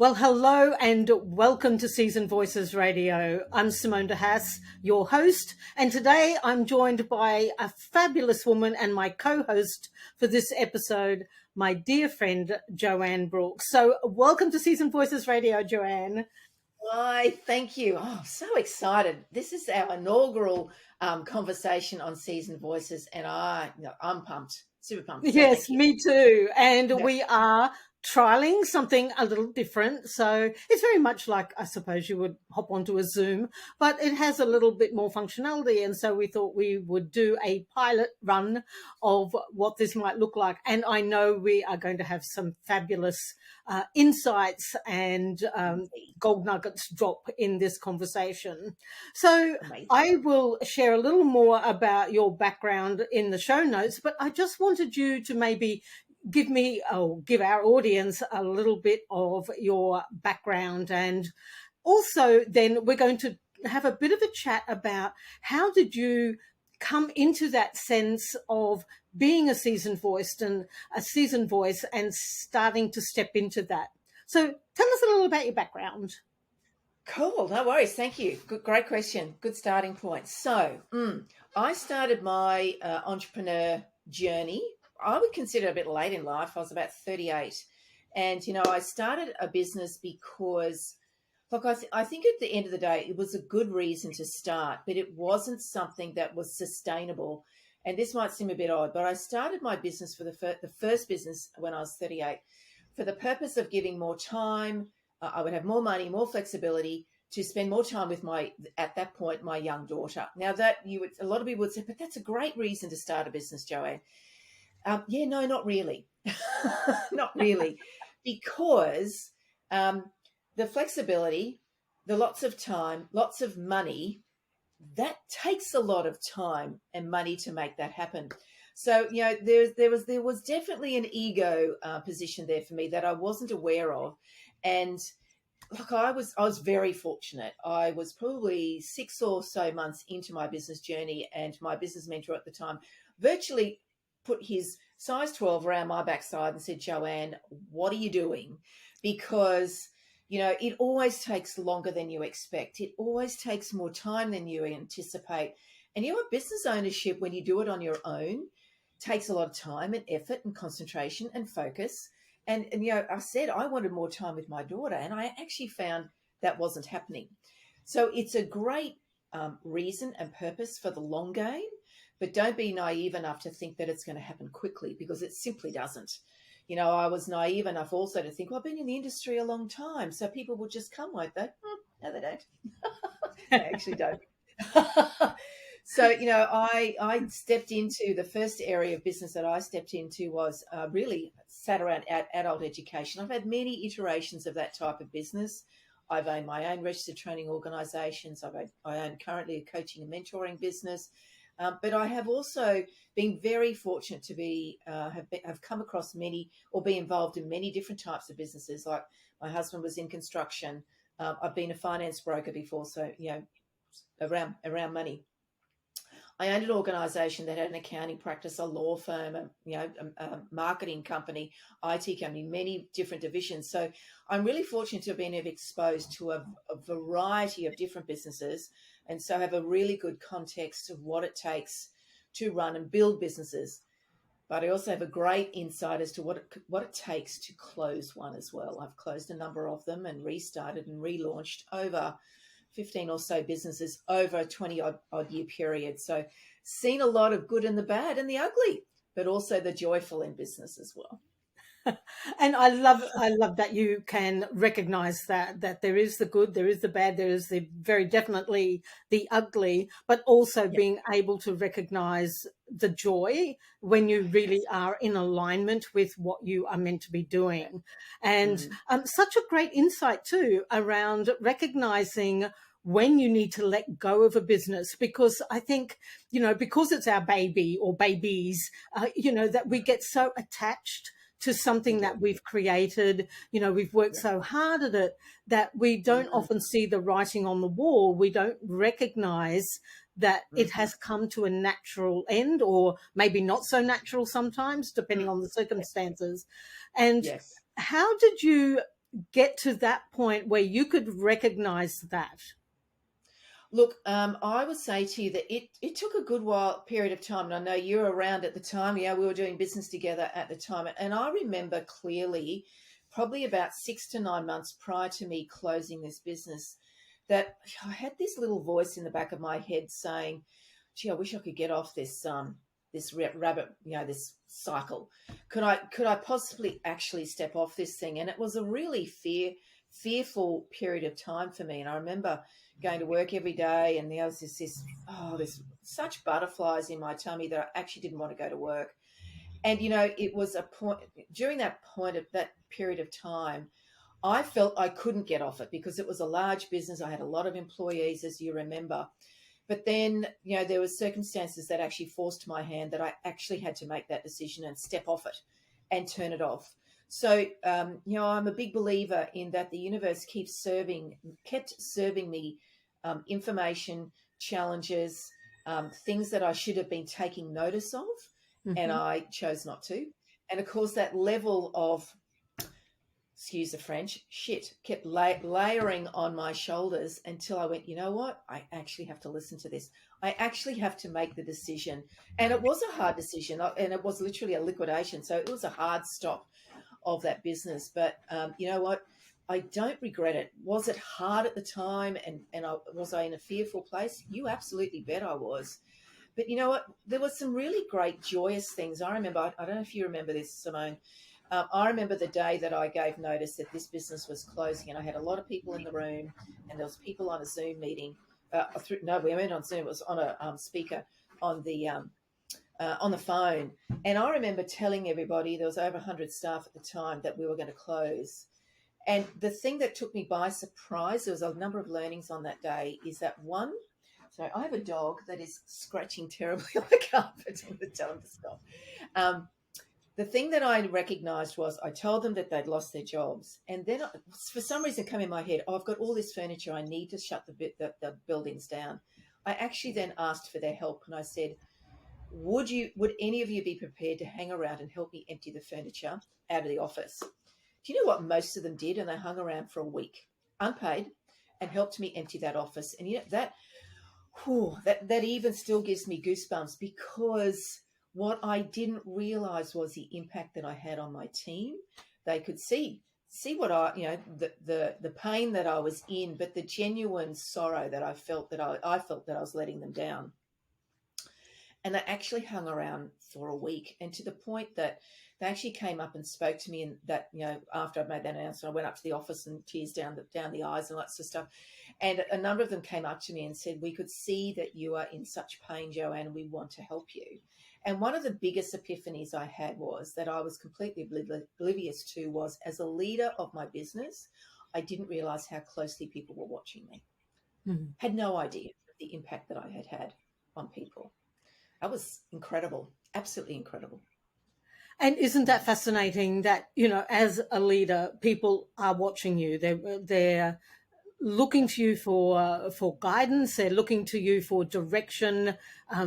Well, hello and welcome to Seasoned Voices Radio. I'm Simone de Haas, your host, and today I'm joined by a fabulous woman and my co-host for this episode, my dear friend, Joanne Brooks. So welcome to Seasoned Voices Radio, Joanne. Hi, thank you. Oh, so excited. This is our inaugural conversation on Seasoned Voices, and I'm pumped, super pumped. So Yes, thank you. me too. And Yeah. we are trialing something a little different. So it's very much like, I suppose you would hop onto a Zoom, but it has a little bit more functionality. And so we thought we would do a pilot run of what this might look like. And I know we are going to have some fabulous insights and gold nuggets drop in this conversation. So Amazing. I will share a little more about your background in the show notes, but I just wanted you to maybe give our audience a little bit of your background. And also then we're going to have a bit of a chat about how did you come into that sense of being a seasoned voice and starting to step into that. So tell us a little about your background. Cool. No worries. Thank you. Great question. Good starting point. So, I started my entrepreneur journey. I would consider a bit late in life. I was about 38. And, I started a business because, look, I think at the end of the day, it was a good reason to start, but it wasn't something that was sustainable. And this might seem a bit odd, but I started my business for the first business when I was 38 for the purpose of giving more time. I would have more money, more flexibility to spend more time with at that point, my young daughter. Now a lot of people would say, but that's a great reason to start a business, Joanne. Yeah, no, not really. Not really. Because the flexibility, the lots of time, lots of money, that takes a lot of time and money to make that happen. So, there was definitely an ego position there for me that I wasn't aware of. And look, I was very fortunate. I was probably 6 or so months into my business journey, and my business mentor at the time virtually put his size 12 around my backside and said, Joanne, what are you doing? Because, it always takes longer than you expect. It always takes more time than you anticipate. And business ownership, when you do it on your own, takes a lot of time and effort and concentration and focus. And I said I wanted more time with my daughter, and I actually found that wasn't happening. So it's a great reason and purpose for the long game, but don't be naive enough to think that it's going to happen quickly, because it simply doesn't. I was naive enough also to think, well, I've been in the industry a long time, so people will just come, won't they? No, they don't. They actually don't. So, I stepped into the first area of business that I stepped into was really sat around adult education. I've had many iterations of that type of business. I've owned my own registered training organisations. I own currently a coaching and mentoring business. But I have also been very fortunate to have come across many or be involved in many different types of businesses. Like my husband was in construction. I've been a finance broker before, so around money. I owned an organisation that had an accounting practice, a law firm, a marketing company, IT company, many different divisions. So I'm really fortunate to have been exposed to a variety of different businesses, and so have a really good context of what it takes to run and build businesses. But I also have a great insight as to what it takes to close one as well. I've closed a number of them and restarted and relaunched over 15 or so businesses over a 20 odd year period. So seen a lot of good and the bad and the ugly, but also the joyful in business as well. And I love that you can recognize that there is the good, there is the bad, there is the very definitely the ugly, but also being able to recognize the joy when you really are in alignment with what you are meant to be doing. And such a great insight too around recognizing when you need to let go of a business, because I think, because it's our baby or babies, that we get so attached to something that we've created. We've worked so hard at it that we don't often see the writing on the wall. We don't recognize that it has come to a natural end, or maybe not so natural sometimes, depending on the circumstances. And how did you get to that point where you could recognize that? Look, I would say to you that it took a good while period of time, and I know you were around at the time. Yeah, we were doing business together at the time, and I remember clearly, probably about 6 to 9 months prior to me closing this business, that I had this little voice in the back of my head saying, "Gee, I wish I could get off this rabbit, this cycle. Could I possibly actually step off this thing?" And it was a really fearful period of time for me. And I remember going to work every day, and there was there's such butterflies in my tummy that I actually didn't want to go to work. And it was a point during that point of that period of time, I felt I couldn't get off it because it was a large business. I had a lot of employees, as you remember. But then, there were circumstances that actually forced my hand that I actually had to make that decision and step off it and turn it off. So, I'm a big believer in that the universe kept serving me information, challenges, things that I should have been taking notice of, and Mm-hmm. I chose not to. And of course, that level of, excuse the French, shit kept layering on my shoulders until I went, you know what? I actually have to listen to this. I actually have to make the decision. And it was a hard decision, and it was literally a liquidation. So it was a hard stop of that business. But you know what? I don't regret it. Was it hard at the time? And was I in a fearful place? You absolutely bet I was. But you know what? There were some really great joyous things. I remember, I don't know if you remember this, Simone. I remember the day that I gave notice that this business was closing, and I had a lot of people in the room, and there was people on a Zoom meeting. No, we went on Zoom. It was on a speaker on the phone. And I remember telling everybody, there was over 100 staff at the time, that we were going to close. And the thing that took me by surprise, there was a number of learnings on that day, is that one, so I have a dog that is scratching terribly on the carpet. I'm going to tell him to stop. Um, the thing that I recognized was I told them that they'd lost their jobs. And then for some reason it came in my head, I've got all this furniture. I need to shut the buildings down. I actually then asked for their help, and I said, would any of you be prepared to hang around and help me empty the furniture out of the office? Do you know what most of them did? And they hung around for a week, unpaid, and helped me empty that office. And that even still gives me goosebumps, because what I didn't realize was the impact that I had on my team. They could see what the pain that I was in, but the genuine sorrow that I felt, that I felt that I was letting them down. And they actually hung around for a week, and to the point that they actually came up and spoke to me. And that, after I made that announcement, I went up to the office and tears down the eyes and lots of stuff. And a number of them came up to me and said, "We could see that you are in such pain, Joanne, and we want to help you." And one of the biggest epiphanies I had was that I was completely oblivious to was, as a leader of my business, I didn't realize how closely people were watching me. Mm-hmm. Had no idea the impact that I had on people. That was incredible. Absolutely incredible. And isn't that fascinating that, as a leader, people are watching you. They're looking to you for guidance. They're looking to you for direction,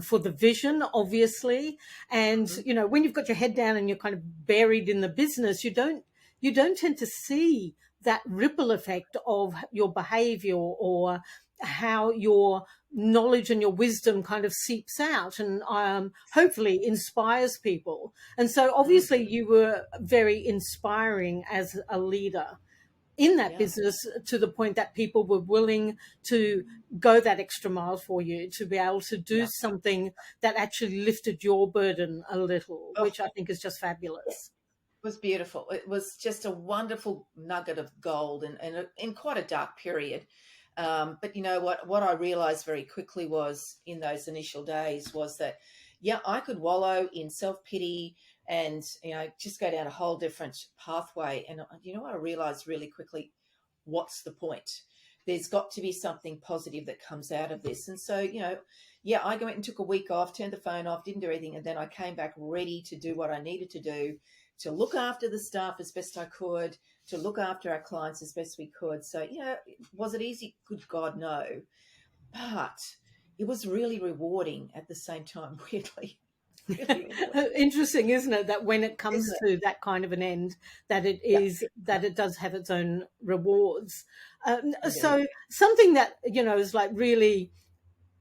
for the vision, obviously. And Mm-hmm. when you've got your head down and you're kind of buried in the business, you don't tend to see that ripple effect of your behavior, or how your knowledge and your wisdom kind of seeps out and hopefully inspires people. And so Mm, obviously you were very inspiring as a leader in that yeah. business, to the point that people were willing to go that extra mile for you, to be able to do Yeah. something that actually lifted your burden a little, Oh, which I think is just fabulous. it was beautiful. It was just a wonderful nugget of gold, and in quite a dark period. But you know what I realized very quickly was, in those initial days, was that, yeah, I could wallow in self-pity and, just go down a whole different pathway. And, I realized really quickly, what's the point? There's got to be something positive that comes out of this. And so, yeah, I went and took a week off, turned the phone off, didn't do anything. And then I came back ready to do what I needed to do, to look after the staff as best I could, to look after our clients as best we could. So, was it easy? Good God, no. But it was really rewarding at the same time, weirdly. Really important, Interesting, isn't it, that when it comes isn't it? to that kind of an end, Yeah, that it does have its own rewards. indeed. So something that is like really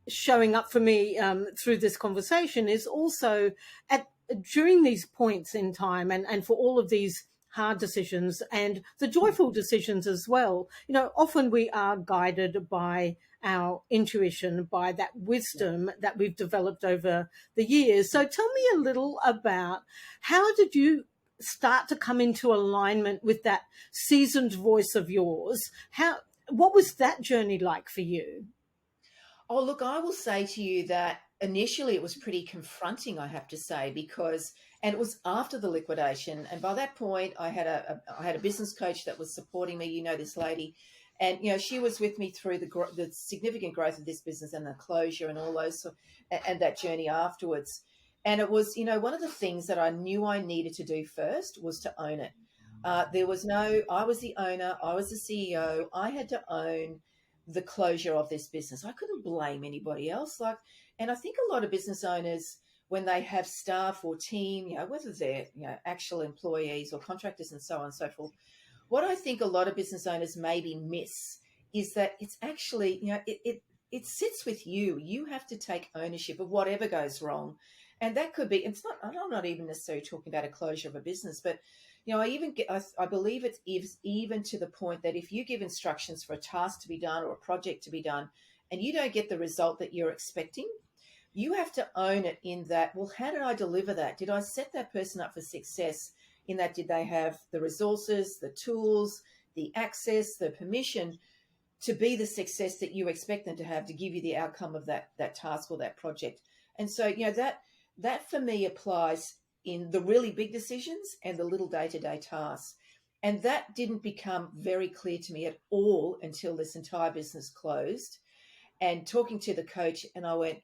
showing up for me through this conversation is also at during these points in time, and for all of these hard decisions and the Mm, joyful decisions as well. Often we are guided by our intuition, by that yeah. wisdom that we've developed over the years. Mm. So tell me a little about, how did you start to come into alignment with that seasoned voice of yours? What was that journey like for you? Oh, look, I will say to you that initially it was pretty confronting, I have to say, because and it was after the liquidation, and by that point I had a business coach that was supporting me. You know this lady, and she was with me through the significant growth of this business and the closure and all those and that journey afterwards. And it was one of the things that I knew I needed to do first was to own it. There was no, I was the owner, I was the CEO, I had to own the closure of this business. I couldn't blame anybody else. And I think a lot of business owners, when they have staff or team, whether they're actual employees or contractors and so on and so forth, what I think a lot of business owners maybe miss is that it's actually it sits with you. You have to take ownership of whatever goes wrong, and that could be. It's not. I'm not even necessarily talking about a closure of a business, but I believe it's even to the point that if you give instructions for a task to be done or a project to be done, and you don't get the result that you're expecting, you have to own it in that, well, how did I deliver that? Did I set that person up for success in that? Did they have the resources, the tools, the access, the permission to be the success that you expect them to have to give you the outcome of that task or that project? And so, that for me applies in the really big decisions and the little day-to-day tasks. And that didn't become very clear to me at all until this entire business closed. And talking to the coach, and I went,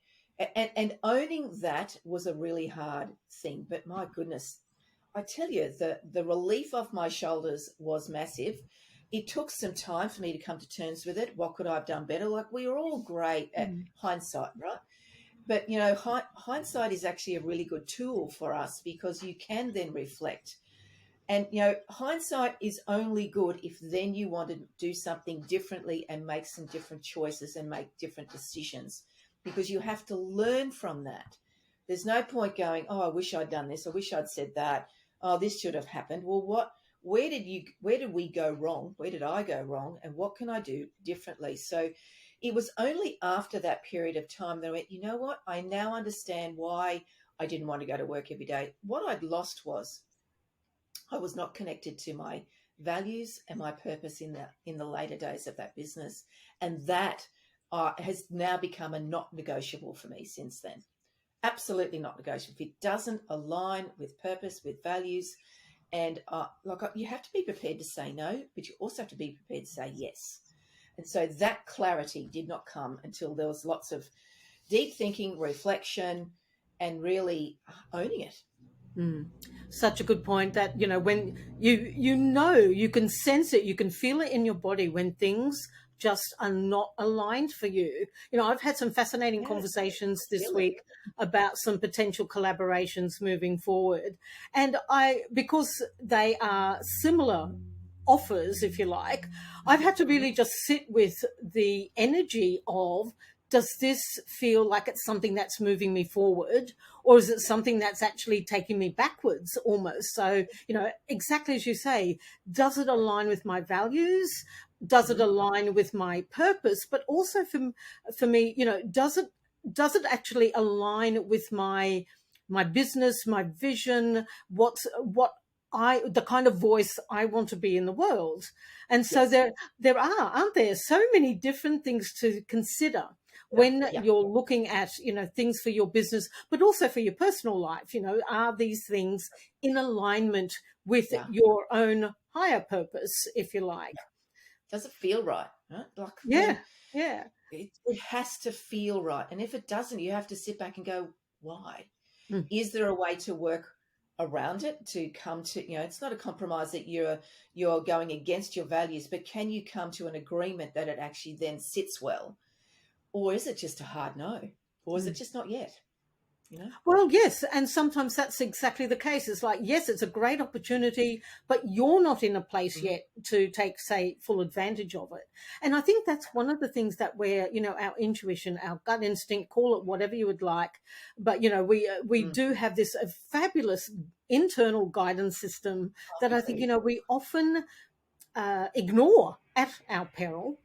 and owning that was a really hard thing. But my goodness, I tell you, the relief off my shoulders was massive. It took some time for me to come to terms with it. What could I have done better? Like, we are all great at Mm. hindsight, right? But hindsight is actually a really good tool for us because you can then reflect. And hindsight is only good if then you want to do something differently and make some different choices and make different decisions, because you have to learn from that. There's no point going, oh, I wish I'd done this, I wish I'd said that, oh, this should have happened. Well, where did we go wrong? Where did I go wrong? And what can I do differently? So it was only after that period of time that I went, you know what? I now understand why I didn't want to go to work every day. What I'd lost was I was not connected to my values and my purpose in the later days of that business, and that has now become a not negotiable for me since then. Absolutely not negotiable. If it doesn't align with purpose, with values, and you have to be prepared to say no, but you also have to be prepared to say yes. And so that clarity did not come until there was lots of deep thinking, reflection, and really owning it. Mm. Such a good point, that when you can sense it, you can feel it in your body when things just are not aligned for you. I've had some fascinating Yes, conversations this feel it. week about some potential collaborations moving forward, and because they are similar offers, if you like, I've had to Mhm. really just sit with the energy of, does this feel like it's something that's moving me forward, or is it something that's actually taking me backwards almost? So, exactly as you say, does it align with my values? Does it Mhm. align with my purpose? But also for me, does it actually align with my business, my vision, what the kind of voice I want to be in the world? And so Yes. aren't there, so many different things to consider Yeah. when Yeah. you're looking at things for your business, but also for your personal life. Are these things in alignment with Yeah. your own higher purpose, if you like? Does it feel right? Right? Like, Yeah, yeah. it has to feel right. And if it doesn't, you have to sit back and go, why? Mm, Is there a way to work around it to come to, it's not a compromise that you're going against your values, but can you come to an agreement that it actually then sits well? Or is it just a hard no? Or is it mm. just not yet? you know? Well, yes, and sometimes that's exactly the case. It's like, yes, it's a great opportunity, but you're not in a place Mhm. yet to take, say, full advantage of it. And I think that's one of the things that we're, our intuition, our gut instinct, call it whatever you would like, but we Mm. do have this fabulous internal guidance system Oh, that we I think do. we often ignore at our peril,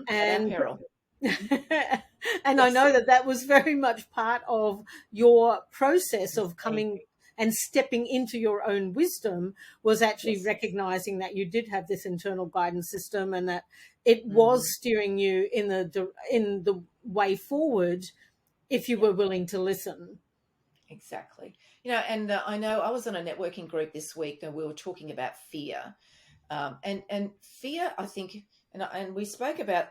At our and peril. Mhm. and I Yes. know that that was very much part of your process of Thank coming you. and stepping into your own wisdom, was actually Yes. recognizing that you did have this internal guidance system and that it was Mhm. steering you in the way forward if you Yeah, were willing to listen. exactly. And I know I was on a networking group this week and we were talking about fear. And fear, I think, and we spoke about,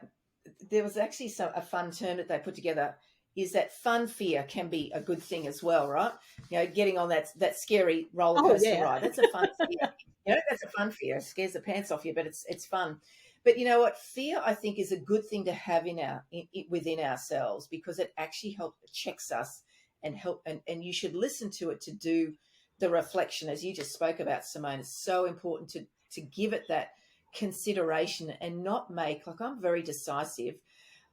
there was actually a fun term that they put together, is that fun fear can be a good thing as well, right? Getting on that scary roller Oh coaster yeah. ride. That's a fun fear. That's a fun fear. It scares the pants off you, but it's fun. But you know what? Fear, I think, is a good thing to have within ourselves, because it actually helps checks us and and you should listen to it to do the reflection, as you just spoke about, Simone. It's so important to give it that consideration and not make, like, I'm very decisive,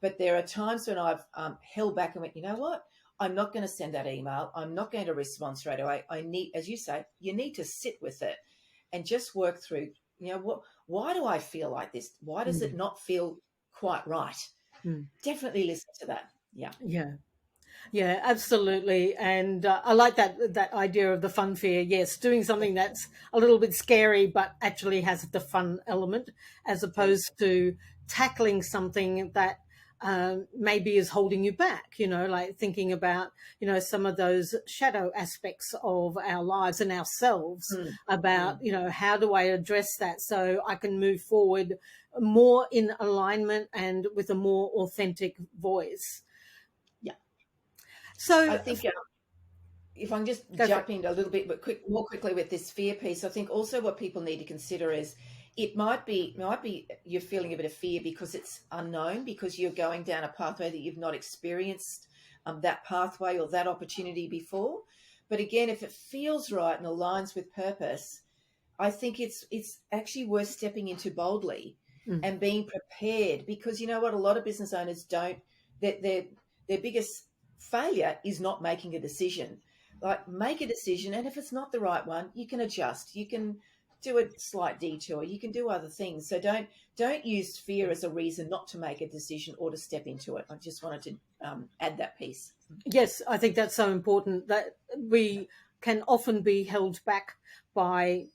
but there are times when I've held back and went, you know what? I'm not going to send that email. I'm not going to respond straight away. I need, as you say, you need to sit with it and just work through, why do I feel like this? Why does it Mm, not feel quite right? mm. Definitely listen to that. Yeah. Yeah. Yeah, absolutely. And I like that idea of the fun fear. Yes, doing something that's a little bit scary, but actually has the fun element, as opposed to tackling something that maybe is holding you back. Like thinking about some of those shadow aspects of our lives and ourselves. Mm, About mm. how do I address that so I can move forward more in alignment and with a more authentic voice. Yeah. I So think if I'm just go for it. jumping a little bit, but more quickly with this fear piece, I think also what people need to consider is it might be you're feeling a bit of fear because it's unknown, because you're going down a pathway that you've not experienced that pathway or that opportunity before. But again, if it feels right and aligns with purpose, I think it's actually worth stepping into boldly Mm. and being prepared, because you know what, a lot of business owners don't, their biggest failure is not making a decision. Like, make a decision, and if it's not the right one, you can adjust. You can do a slight detour. You can do other things. So don't use fear as a reason not to make a decision or to step into it. I just wanted to add that piece. Yes, I think that's so important that we can often be held back by,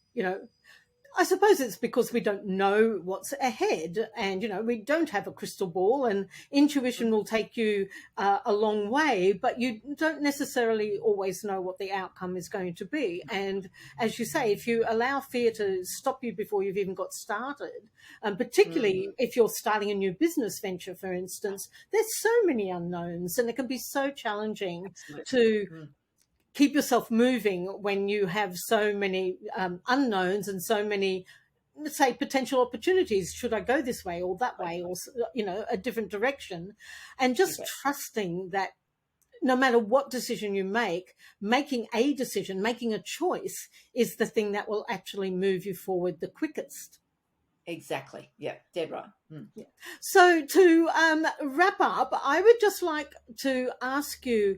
I suppose it's because we don't know what's ahead, and we don't have a crystal ball, and intuition will take you a long way, but you don't necessarily always know what the outcome is going to be. And as you say, if you allow fear to stop you before you've even got started, Mm, particularly if you're starting a new business venture, for instance, there's so many unknowns, and it can be so challenging absolutely. to Mm, keep yourself moving when you have so many unknowns and so many, let's say, potential opportunities. Should I go this way or that way, or a different direction? And you just bet. trusting that no matter what decision you make, making a decision, making a choice, is the thing that will actually move you forward the quickest. Exactly. Yeah, dead right. Mm. Yeah. So to wrap up, I would just like to ask you,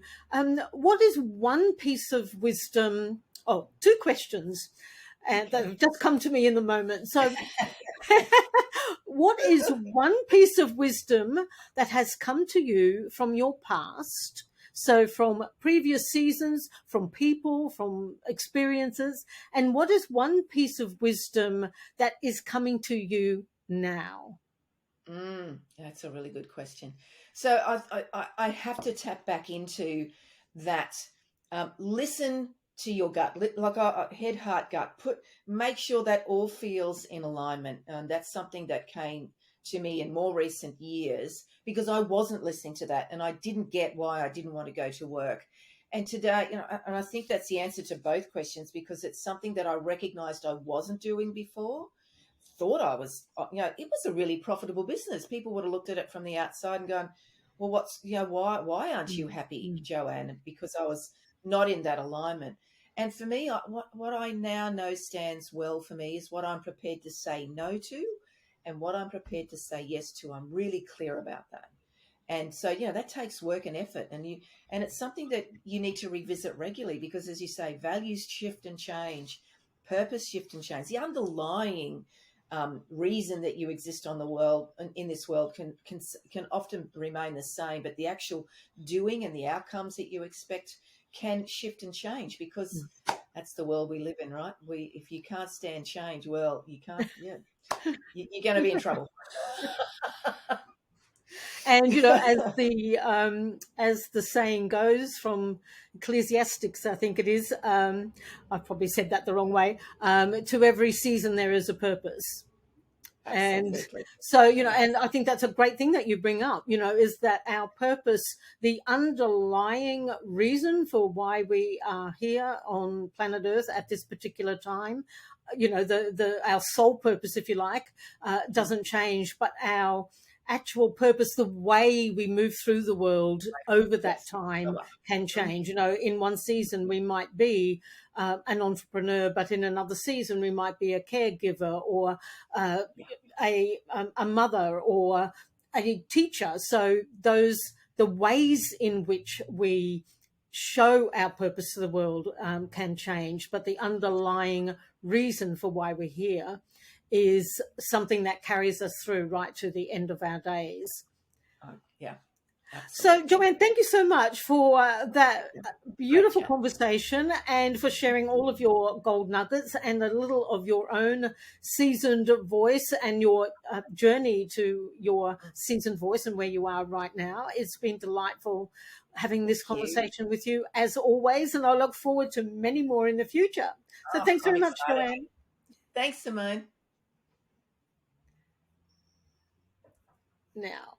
what is one piece of wisdom? Oh, two questions that Okay. have just come to me in the moment. So, what is one piece of wisdom that has come to you from your past? So, from previous seasons, from people, from experiences, and what is one piece of wisdom that is coming to you now? That's a really good question. So I have to tap back into that. Listen to your gut, like a head, heart, gut. Make sure that all feels in alignment, and that's something that came to me in more recent years, because I wasn't listening to that, and I didn't get why I didn't want to go to work. And today, and I think that's the answer to both questions, because it's something that I recognized I wasn't doing before. Thought I was, it was a really profitable business. People would have looked at it from the outside and gone, well, why aren't you Mm, happy, mm, Joanne? Because I was not in that alignment. And for me, what I now know stands well for me is what I'm prepared to say no to and what I'm prepared to say yes to. I'm really clear about that. And so, that takes work and effort, and it's something that you need to revisit regularly because, as you say, values shift and change, purpose shift and change. The underlying reason that you exist on the world, in this world, can often remain the same, but the actual doing and the outcomes that you expect can shift and change because that's the world we live in, right? If you can't stand change, well, you can't. Yeah, you're going to be in trouble. And as the saying goes from Ecclesiastics, I think it is. I've probably said that the wrong way. To every season there is a purpose. And Absolutely. so, and I think that's a great thing that you bring up, is that our purpose, the underlying reason for why we are here on planet Earth at this particular time, our sole purpose, if you like, doesn't change, but our actual purpose, the way we move through the world over that time can change. In one season we might be an entrepreneur, but in another season we might be a caregiver or a mother or a teacher. So the ways in which we show our purpose to the world can change, but the underlying reason for why we're here is something that carries us through right to the end of our days. Yeah. Absolutely. So, Joanne, thank you so much for that beautiful conversation and for sharing all of your gold nuggets and a little of your own seasoned voice and your journey to your seasoned voice and where you are right now. It's been delightful having this conversation with you as always, and I look forward to many more in the future. So thanks very much, Joanne. Thanks, Simone. Now.